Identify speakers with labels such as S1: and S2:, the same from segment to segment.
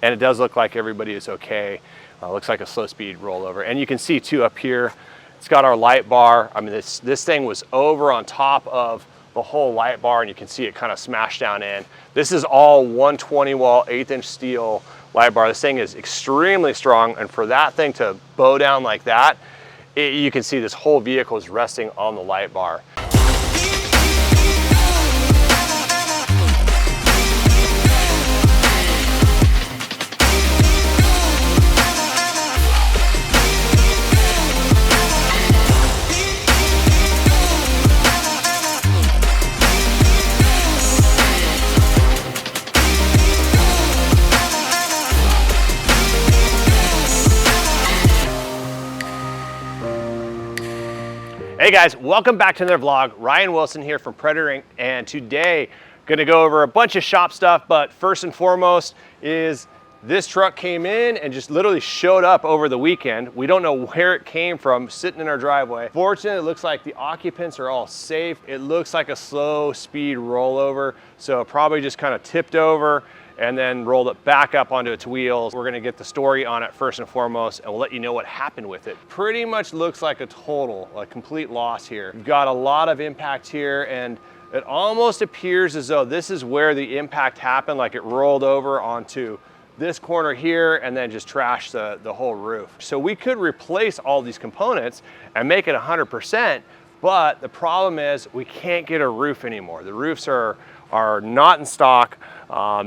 S1: and it does look like everybody is okay. Looks like a slow speed rollover. And you can see too up here, it's got our light bar. I mean, this thing was over on top of the whole light bar, and you can see it kind of smashed down in. This is all 120 wall, 1/8" steel light bar. This thing is extremely strong, and for that thing to bow down like that, you can see this whole vehicle is resting on the light bar. Hey guys, welcome back to another vlog. Ryan Wilson here from Predator Inc. And today, gonna go over a bunch of shop stuff, but first and foremost is this truck came in and just literally showed up over the weekend. We don't know where it came from, sitting in our driveway. Fortunately, it looks like the occupants are all safe. It looks like a slow speed rollover, so it probably just kind of tipped over and then rolled it back up onto its wheels. We're gonna get the story on it first and foremost, and we'll let you know what happened with it. Pretty much looks like a complete loss here. We've got a lot of impact here, and it almost appears as though this is where the impact happened, like it rolled over onto this corner here and then just trashed the whole roof. So we could replace all these components and make it 100%, but the problem is we can't get a roof anymore. The roofs are not in stock.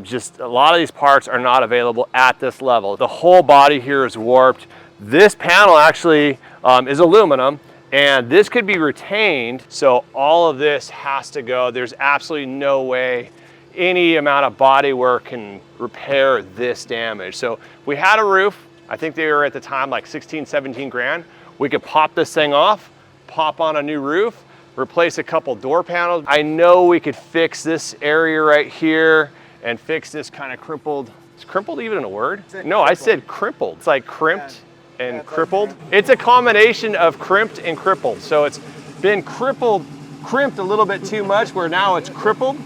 S1: Just a lot of these parts are not available at this level. The whole body here is warped. This panel actually is aluminum, and this could be retained, so all of this has to go. There's absolutely no way any amount of body work can repair this damage. So if we had a roof, I think they were at the time like 16, 17 grand. We could pop this thing off, pop on a new roof, replace a couple door panels. I know we could fix this area right here and fix this kind of crippled. Is crippled even a word? No, I said crippled. It's like crimped and crippled. It's a combination of crimped and crippled. So it's been crimped a little bit too much where now it's crippled.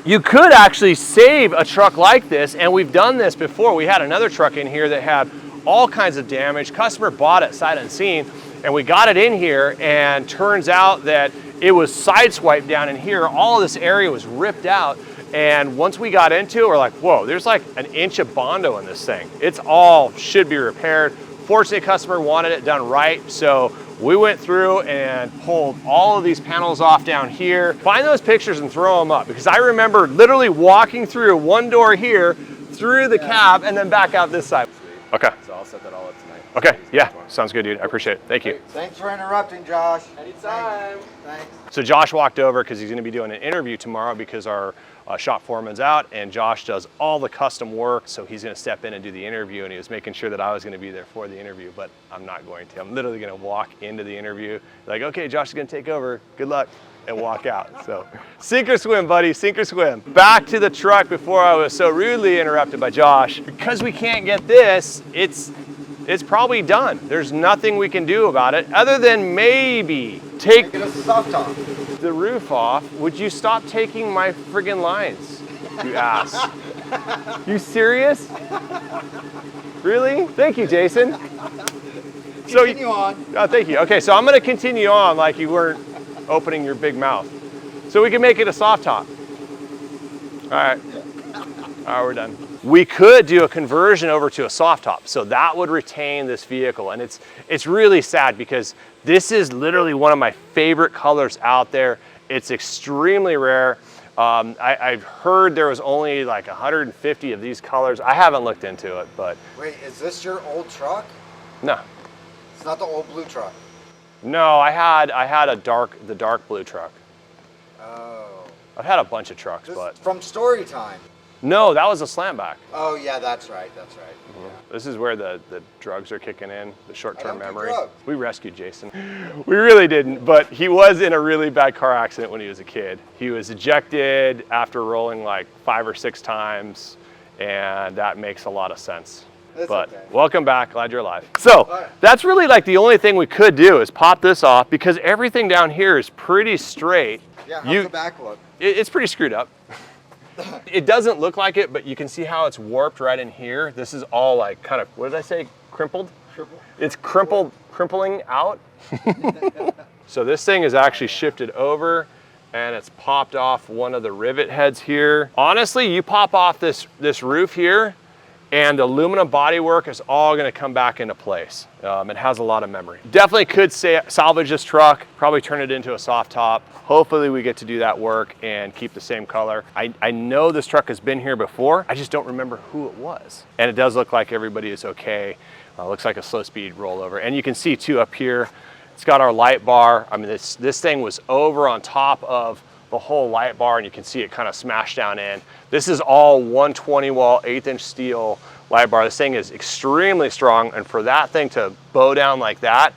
S1: You could actually save a truck like this, and we've done this before. We had another truck in here that had all kinds of damage. Customer bought it sight unseen, and we got it in here, and turns out that it was sideswiped down in here. All of this area was ripped out, and once we got into it, we're like, whoa, there's like an inch of Bondo in this thing. It's all should be repaired. Fortunately, customer wanted it done right, so we went through and pulled all of these panels off down here. Find those pictures and throw them up, because I remember literally walking through one door here, through the cab, and then back out this side. Okay. So I'll set that all up tonight. Okay, yeah, sounds good, dude. I appreciate it. Thank you.
S2: Thanks for interrupting, Josh.
S3: Anytime.
S2: Thanks.
S1: So Josh walked over because he's going to be doing an interview tomorrow because our shop foreman's out, and Josh does all the custom work, so he's going to step in and do the interview, and he was making sure that I was going to be there for the interview, but I'm not going to. I'm literally going to walk into the interview, like, okay, Josh is going to take over. Good luck. And walk out. So sink or swim, buddy, sink or swim. Back to the truck before I was so rudely interrupted by Josh. Because we can't get this, it's probably done. There's nothing we can do about it other than maybe take
S2: Get us a soft top.
S1: the roof off. Would you stop taking my friggin' lines, you ass? You serious? Really? Thank you, Jason.
S2: Continue on.
S1: Oh, thank you. Okay, so I'm gonna continue on like you weren't opening your big mouth. So we can make it a soft top. All right, we're done. We could do a conversion over to a soft top, so that would retain this vehicle. And it's really sad because this is literally one of my favorite colors out there. It's extremely rare. I've heard there was only like 150 of these colors. I haven't looked into it, but.
S2: Wait, is this your old truck?
S1: No.
S2: It's not the old blue truck.
S1: No, I had the dark blue truck.
S2: Oh.
S1: I've had a bunch of trucks,
S2: This
S1: but.
S2: from story time.
S1: No, that was a slamback.
S2: Oh yeah, that's right. That's right.
S1: This is where the drugs are kicking in, the short-term
S2: I don't do
S1: memory.
S2: drugs.
S1: We rescued Jason. We really didn't, but he was in a really bad car accident when he was a kid. He was ejected after rolling like 5 or 6 times, and that makes a lot of sense.
S2: That's
S1: But
S2: okay.
S1: welcome back, glad you're alive. So
S2: right.
S1: that's really like the only thing we could do is pop this off because everything down here is pretty straight.
S2: Yeah, how's the back look?
S1: It's pretty screwed up. It doesn't look like it, but you can see how it's warped right in here. This is all like kind of, what did I say, crimpled? It's crimpling out. So this thing is actually shifted over and it's popped off one of the rivet heads here. Honestly, you pop off this roof here and the aluminum bodywork is all gonna come back into place. It has a lot of memory. Definitely could salvage this truck, probably turn it into a soft top. Hopefully we get to do that work and keep the same color. I know this truck has been here before, I just don't remember who it was. And it does look like everybody is okay. Looks like a slow speed rollover. And you can see too up here, it's got our light bar. I mean, this thing was over on top of the whole light bar and you can see it kind of smashed down in. This is all 120 wall, 1/8 inch steel light bar. This thing is extremely strong, and for that thing to bow down like that,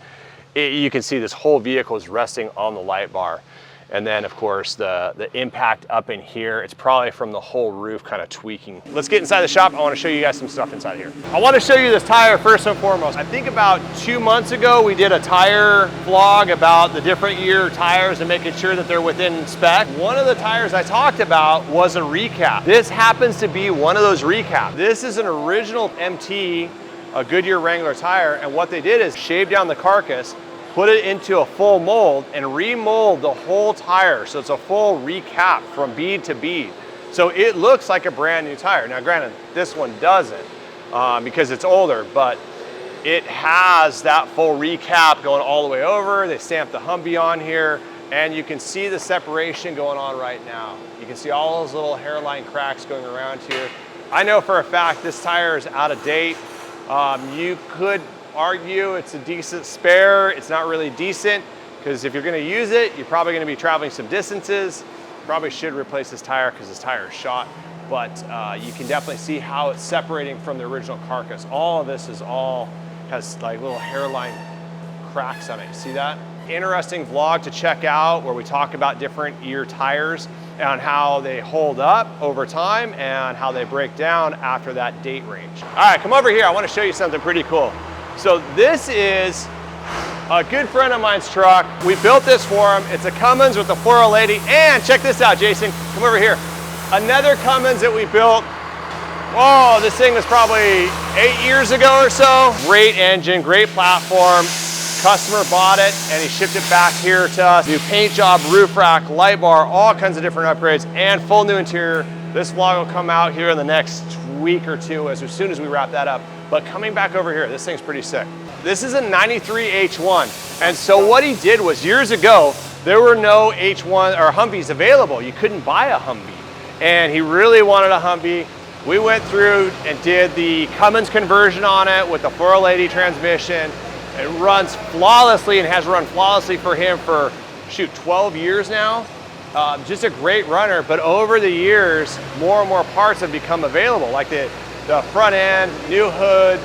S1: you can see this whole vehicle is resting on the light bar. And then of course the impact up in here, it's probably from the whole roof kind of tweaking. Let's get inside the shop. I want to show you guys some stuff inside here. I want to show you this tire first and foremost. I think about 2 months ago, we did a tire vlog about the different year tires and making sure that they're within spec. One of the tires I talked about was a recap. This happens to be one of those recaps. This is an original MT, a Goodyear Wrangler tire, and what they did is shave down the carcass, put it into a full mold and remold the whole tire. So it's a full recap from bead to bead. So it looks like a brand new tire. Now granted, this one doesn't because it's older, but it has that full recap going all the way over. They stamped the Humvee on here and you can see the separation going on right now. You can see all those little hairline cracks going around here. I know for a fact this tire is out of date. You could argue it's a decent spare. It's not really decent because if you're going to use it, you're probably going to be traveling some distances. Probably should replace this tire because this tire is shot, but you can definitely see how it's separating from the original carcass. All of this has like little hairline cracks on it. You see that? Interesting vlog to check out where we talk about different year tires and how they hold up over time and how they break down after that date range. All right, come over here. I want to show you something pretty cool. So this is a good friend of mine's truck. We built this for him. It's a Cummins with a 480. And check this out, Jason. Come over here. Another Cummins that we built. Oh, this thing was probably 8 years ago or so. Great engine, great platform. Customer bought it and he shipped it back here to us. New paint job, roof rack, light bar, all kinds of different upgrades and full new interior. This vlog will come out here in the next week or two as soon as we wrap that up. But coming back over here, this thing's pretty sick. This is a 93 H1. And so what he did was years ago, there were no H1 or Humvees available. You couldn't buy a Humvee. And he really wanted a Humvee. We went through and did the Cummins conversion on it with the 480 transmission. It runs flawlessly and has run flawlessly for him for, shoot, 12 years now. Just a great runner, but over the years, more and more parts have become available, like the front end, new hood,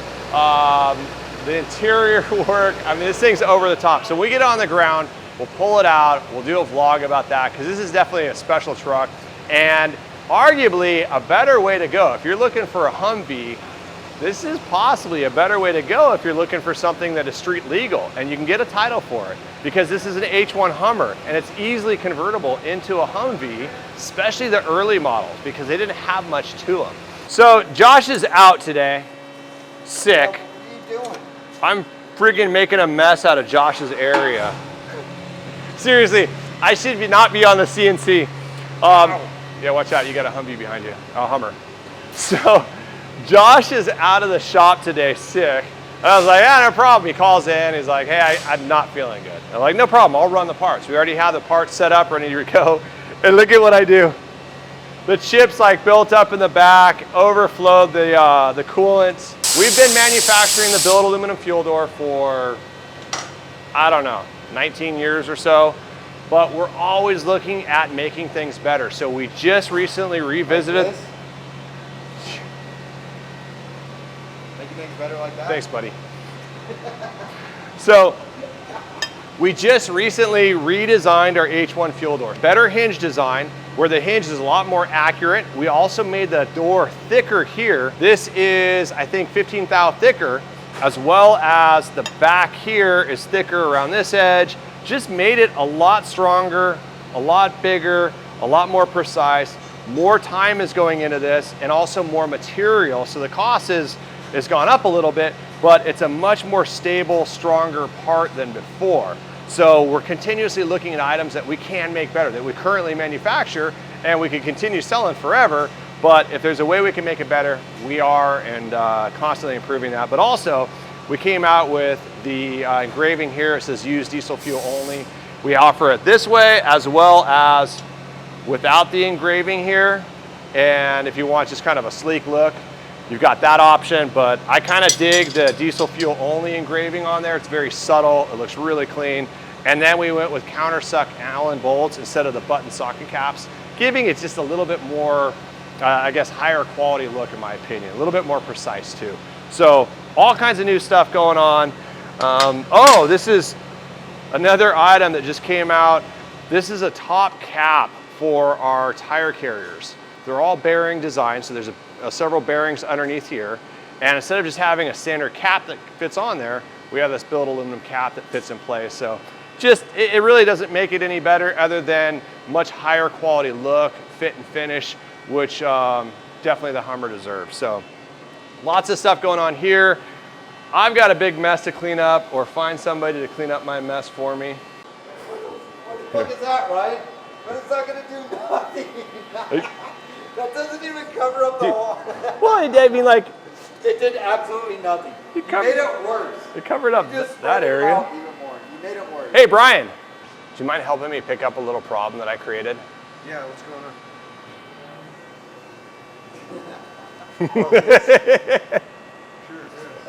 S1: the interior work. I mean, this thing's over the top. So when we get on the ground, we'll pull it out, we'll do a vlog about that, because this is definitely a special truck, and arguably a better way to go. If you're looking for a Humvee, this is possibly a better way to go if you're looking for something that is street legal and you can get a title for it, because this is an H1 Hummer and it's easily convertible into a Humvee, especially the early models because they didn't have much to them. So Josh is out today, sick.
S2: What are you doing?
S1: I'm friggin' making a mess out of Josh's area. Seriously, I should not be on the CNC. Yeah, watch out, you got a Humvee behind you, a Hummer. So Josh is out of the shop today, sick. And I was like, yeah, no problem. He calls in, he's like, hey, I'm not feeling good. I'm like, no problem, I'll run the parts. We already have the parts set up, ready to go. And look at what I do. The chips like built up in the back, overflowed the coolant. We've been manufacturing the billet aluminum fuel door for, I don't know, 19 years or so. But we're always looking at making things better. So we just recently revisited.
S2: Like this? Making things better like that?
S1: Thanks, buddy. So we just recently redesigned our H1 fuel door. Better hinge design, where the hinge is a lot more accurate. We also made the door thicker here. This is, I think, 15 thou thicker, as well as the back here is thicker around this edge. Just made it a lot stronger, a lot bigger, a lot more precise. more time is going into this and also more material. So the cost has gone up a little bit, but it's a much more stable, stronger part than before. So we're continuously looking at items that we can make better, that we currently manufacture, and we can continue selling forever. But if there's a way we can make it better, we are, and constantly improving that. But also, we came out with the engraving here. It says use diesel fuel only. We offer it this way as well as without the engraving here. And if you want just kind of a sleek look, you've got that option, but I kind of dig the diesel fuel only engraving on there. It's very subtle, it looks really clean. And then we went with countersunk Allen bolts instead of the button socket caps, giving it just a little bit more, I guess, higher quality look in my opinion, a little bit more precise too. So all kinds of new stuff going on. Oh, this is another item that just came out. This is a top cap for our tire carriers. They're all bearing design, so there's several bearings underneath here. And instead of just having a standard cap that fits on there, we have this built aluminum cap that fits in place. So just, it really doesn't make it any better other than much higher quality look, fit and finish, which definitely the Hummer deserves. So lots of stuff going on here. I've got a big mess to clean up, or find somebody to clean up my mess for me.
S2: What the fuck is that, right? But it's not gonna do nothing. That doesn't even cover up the wall.
S1: Well, I mean, like,
S2: It did absolutely nothing. You made it worse.
S1: It covered up
S2: You just
S1: that
S2: spread it
S1: area.
S2: out even more. You made it worse.
S1: Hey, Brian, do you mind helping me pick up a little problem that I created?
S2: Yeah, what's going on?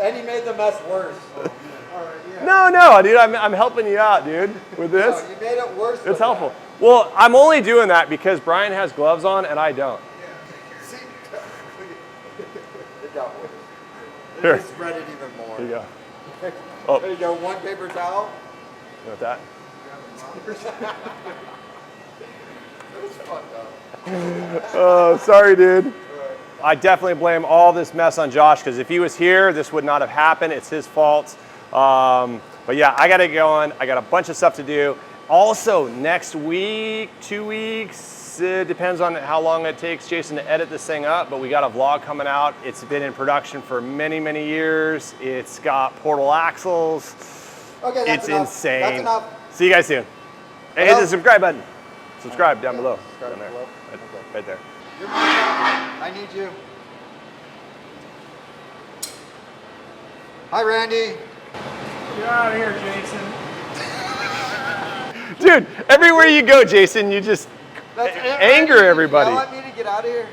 S2: And he made the mess worse. All right, yeah.
S1: No, dude, I'm helping you out, dude, with this.
S2: No, you made it worse.
S1: It's helpful. Well, I'm only doing that because Brian has gloves on and I don't.
S2: See, it got worse.
S1: Here.
S2: Just spread it even more.
S1: Here you go. Oh.
S2: There you go, one paper towel.
S1: You want that?
S2: It was fucked up.
S1: Oh, sorry, dude. I definitely blame all this mess on Josh, because if he was here, this would not have happened. It's his fault. But yeah, I got to get going. I got a bunch of stuff to do. Also, next week, 2 weeks, it depends on how long it takes Jason to edit this thing up, but we got a vlog coming out. It's been in production for many, many years. It's got portal axles.
S2: Okay, that's
S1: It's
S2: enough.
S1: insane.
S2: That's enough.
S1: See you guys soon. Hey, hit the subscribe button. Subscribe down below.
S2: Subscribe
S1: Down there.
S2: below.
S1: Right there.
S2: You're my guy. I need you. Hi, Randy.
S3: Get out of here, Jason.
S1: Dude, everywhere you go, Jason, you just anger everybody.
S2: You want me to get out of here?